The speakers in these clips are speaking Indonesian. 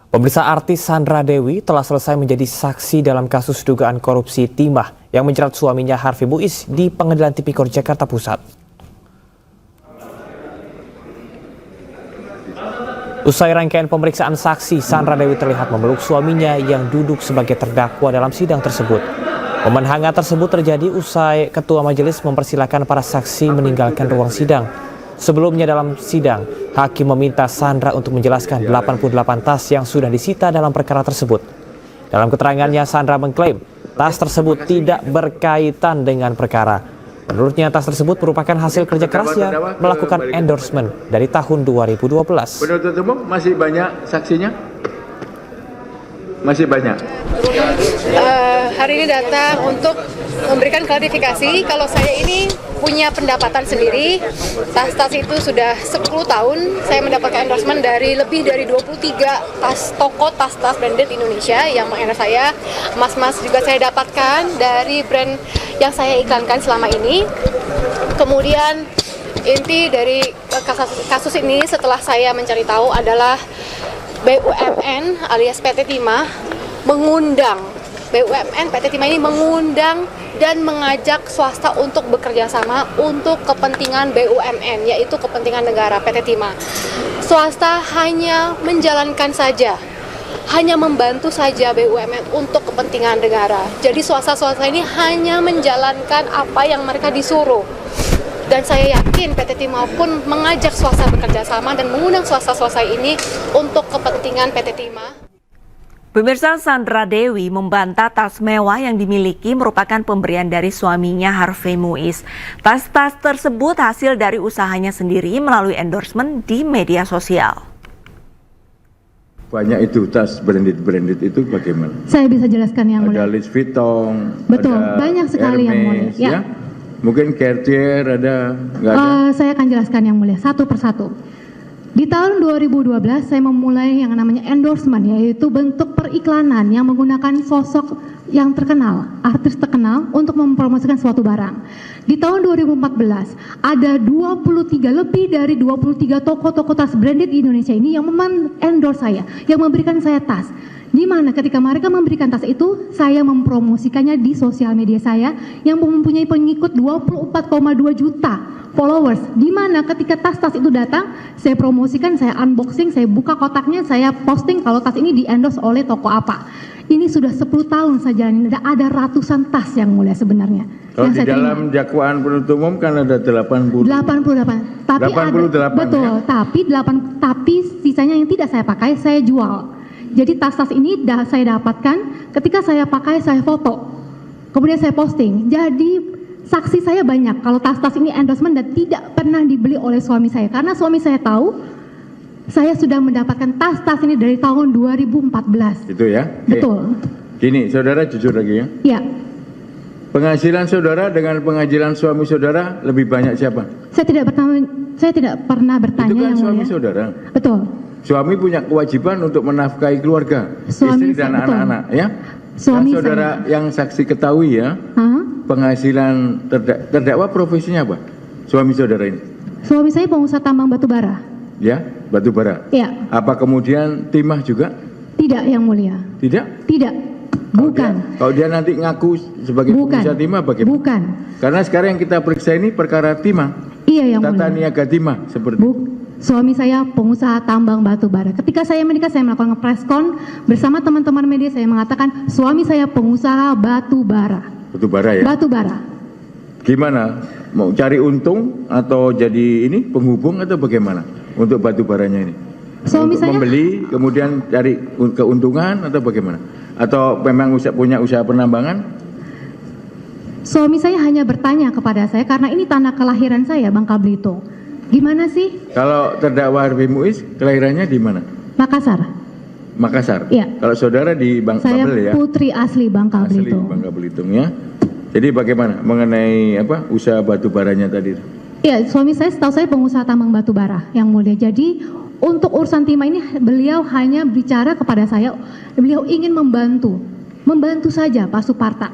Pemirsa, artis Sandra Dewi telah selesai menjadi saksi dalam kasus dugaan korupsi timah yang menjerat suaminya Harvey Muiz di Pengadilan Tipikor Jakarta Pusat. Usai rangkaian pemeriksaan saksi, Sandra Dewi terlihat memeluk suaminya yang duduk sebagai terdakwa dalam sidang tersebut. Momen hangat tersebut terjadi usai ketua majelis mempersilahkan para saksi meninggalkan ruang sidang. Sebelumnya dalam sidang, hakim meminta Sandra untuk menjelaskan 88 tas yang sudah disita dalam perkara tersebut. Dalam keterangannya, Sandra mengklaim tas tersebut tidak berkaitan dengan perkara. Menurutnya, tas tersebut merupakan hasil kerja kerasnya melakukan endorsement dari tahun 2012. Penuntut umum masih banyak saksinya? Masih banyak? Hari ini datang untuk memberikan klarifikasi kalau saya ini punya pendapatan sendiri. Tas-tas itu sudah 10 tahun saya mendapatkan endorsement dari lebih dari 23 toko tas-tas branded Indonesia yang mengendorse saya. Mas-mas juga saya dapatkan dari brand yang saya iklankan selama ini. Kemudian inti dari kasus ini setelah saya mencari tahu adalah BUMN alias PT Timah mengundang BUMN PT Timah ini mengundang dan mengajak swasta untuk bekerja sama untuk kepentingan BUMN, yaitu kepentingan negara PT Timah. Swasta hanya menjalankan saja, hanya membantu saja BUMN untuk kepentingan negara. Jadi swasta-swasta ini hanya menjalankan apa yang mereka disuruh. Dan saya yakin PT Timah pun mengajak swasta bekerja sama dan mengundang swasta-swasta ini untuk kepentingan PT Timah. Pemirsa, Sandra Dewi membantah tas mewah yang dimiliki merupakan pemberian dari suaminya Harvey Muiz. Tas-tas tersebut hasil dari usahanya sendiri melalui endorsement di media sosial. Banyak itu tas branded itu bagaimana? Saya bisa jelaskan yang mulia. Ada Louis Vuitton, betul, ada banyak sekali Hermes, yang mulia. Ya. Mungkin Cartier ada, nggak ada? Saya akan jelaskan yang mulia satu persatu. Di tahun 2012 saya memulai yang namanya endorsement, yaitu bentuk periklanan yang menggunakan sosok yang terkenal, artis terkenal untuk mempromosikan suatu barang. Di tahun 2014 ada lebih dari 23 toko-toko tas branded di Indonesia ini yang endorse saya, yang memberikan saya tas. Di mana ketika mereka memberikan tas itu, saya mempromosikannya di sosial media saya yang mempunyai pengikut 24,2 juta followers. Di mana ketika tas-tas itu datang, saya promosikan, saya unboxing, saya buka kotaknya, saya posting kalau tas ini di-endorse oleh toko apa. Ini sudah 10 tahun saja, ada ratusan tas yang mulia sebenarnya. Kalau di dalam dakwaan penuntut umum kan ada 88. Tapi 88, betul, ya? tapi sisanya yang tidak saya pakai, saya jual. Jadi tas-tas ini saya dapatkan ketika saya pakai, saya foto, kemudian saya posting. Jadi saksi saya banyak kalau tas-tas ini endorsement dan tidak pernah dibeli oleh suami saya. Karena suami saya tahu saya sudah mendapatkan tas-tas ini dari tahun 2014. Itu ya? Betul. Gini, saudara jujur lagi ya? Iya. Penghasilan saudara dengan penghasilan suami saudara lebih banyak siapa? Saya tidak pernah bertanya. Itu kan yang suami mulia. Saudara. Betul. Suami punya kewajiban untuk menafkahi keluarga, Suami istri dan saya, anak-anak, ya. Suami dan saudara saya. yang saksi ketahui ya, penghasilan terdakwa profesinya apa? Suami saudara ini? Suami saya pengusaha tambang batu bara. Ya, batu bara. Ya. Apa kemudian timah juga? Tidak, yang mulia. Tidak? Tidak. Bukan. Kalau dia nanti ngaku sebagai pengusaha timah bagaimana? Bukan. Karena sekarang yang kita periksa ini perkara timah. Iya, yang Tata mulia. niaga timah seperti itu. Suami saya pengusaha tambang batu bara. Ketika saya menikah, saya melakukan preskon bersama teman-teman media. Saya mengatakan suami saya pengusaha batu bara. Batu bara ya? Batu bara. Gimana? Mau cari untung atau jadi ini penghubung atau bagaimana untuk batu baranya ini? Suami untuk saya membeli kemudian cari keuntungan atau bagaimana? Atau memang punya usaha penambangan? Suami saya hanya bertanya kepada saya karena ini tanah kelahiran saya, Bangka Belitung. Gimana sih? Kalau terdakwa Harvey Muiz kelahirannya di mana? Makassar. Makassar. Iya. Kalau saudara di Saya Babel ya? putri asli Bangka Asli Belitung. Bangka Belitung ya. Jadi bagaimana mengenai usaha batu baranya tadi? Iya, suami saya setahu saya pengusaha tambang batu bara, yang mulia. Jadi untuk urusan timah ini beliau hanya bicara kepada saya, beliau ingin membantu saja Pak Suparta.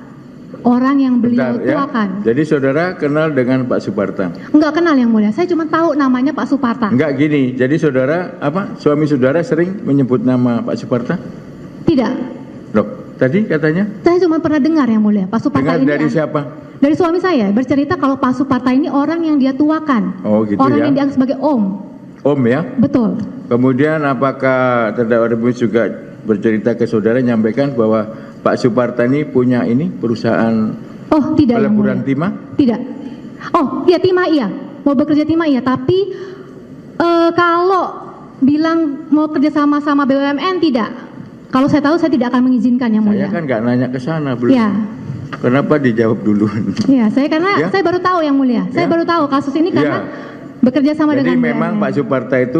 orang yang beliau Bentar, ya. tuakan. Jadi saudara kenal dengan Pak Suparta? Enggak kenal Yang Mulia, saya cuma tahu namanya Pak Suparta. Enggak gini, jadi saudara suami saudara sering menyebut nama Pak Suparta? Tidak, Loh, tadi katanya saya cuma pernah dengar Yang Mulia, Pak Suparta dengar ini dari siapa? dari suami saya bercerita kalau Pak Suparta ini orang yang dia tuakan. Oh, gitu orang ya. yang dianggap sebagai om. Om ya? Betul. Kemudian apakah terdakwa Remus juga bercerita ke saudara nyampaikan bahwa Pak Suparta ini punya ini perusahaan Oh, tidak Yang Mulia. peleburan timah? Tidak. Oh, iya timah iya. Mau bekerja timah iya, tapi kalau bilang mau kerja sama BUMN tidak. Kalau saya tahu saya tidak akan mengizinkan Yang Mulia. Saya kan nggak nanya ke sana belum. Ya. Kenapa dijawab dulu? Iya, karena Ya? saya baru tahu Yang Mulia. Saya Ya? baru tahu kasus ini karena Ya. bekerja sama Jadi dengan memang BUMN. Pak Suparta itu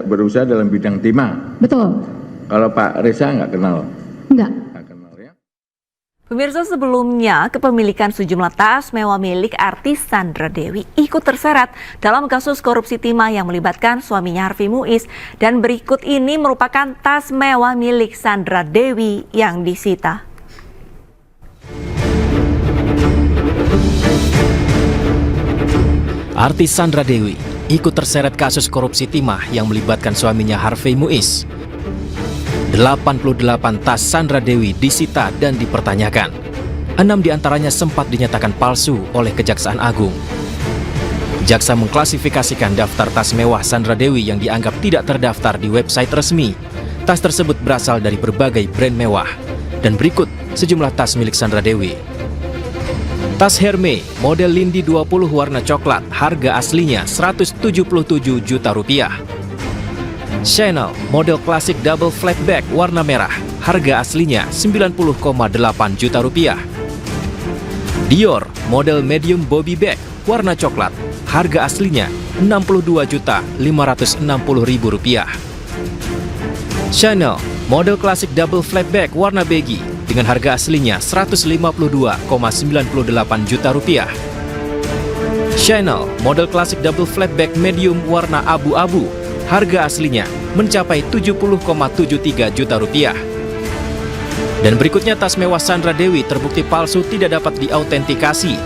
berusaha dalam bidang timah. Betul. Kalau Pak Reza nggak kenal. Enggak. Nggak kenal ya. Pemirsa, sebelumnya kepemilikan sejumlah tas mewah milik artis Sandra Dewi ikut terseret dalam kasus korupsi timah yang melibatkan suaminya Harvey Muiz, dan berikut ini merupakan tas mewah milik Sandra Dewi yang disita. Artis Sandra Dewi ikut terseret kasus korupsi timah yang melibatkan suaminya Harvey Muiz. 88 tas Sandra Dewi disita dan dipertanyakan. 6 diantaranya sempat dinyatakan palsu oleh Kejaksaan Agung. Jaksa mengklasifikasikan daftar tas mewah Sandra Dewi yang dianggap tidak terdaftar di website resmi. Tas tersebut berasal dari berbagai brand mewah. Dan berikut sejumlah tas milik Sandra Dewi. Tas Hermes model Lindy 20 warna coklat, harga aslinya Rp177 juta. Chanel model klasik double flat bag warna merah, harga aslinya Rp90,8 juta. Dior model medium bobby bag warna coklat, harga aslinya Rp62.560.000. Chanel model klasik double flat bag warna beige dengan harga aslinya Rp152,98 juta. Chanel model klasik double flat bag medium warna abu-abu, harga aslinya mencapai Rp70,73 juta. Dan berikutnya tas mewah Sandra Dewi terbukti palsu, tidak dapat diautentikasi.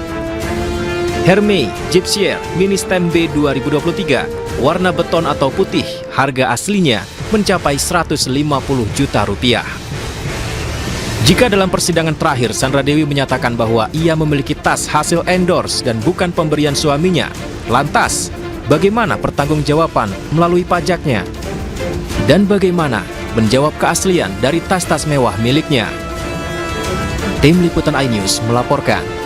Hermes Gypsier Mini Stem B 2023 warna beton atau putih, harga aslinya mencapai Rp150 juta. Jika dalam persidangan terakhir Sandra Dewi menyatakan bahwa ia memiliki tas hasil endorse dan bukan pemberian suaminya, lantas bagaimana pertanggungjawaban melalui pajaknya? Dan bagaimana menjawab keaslian dari tas-tas mewah miliknya? Tim Liputan iNews melaporkan.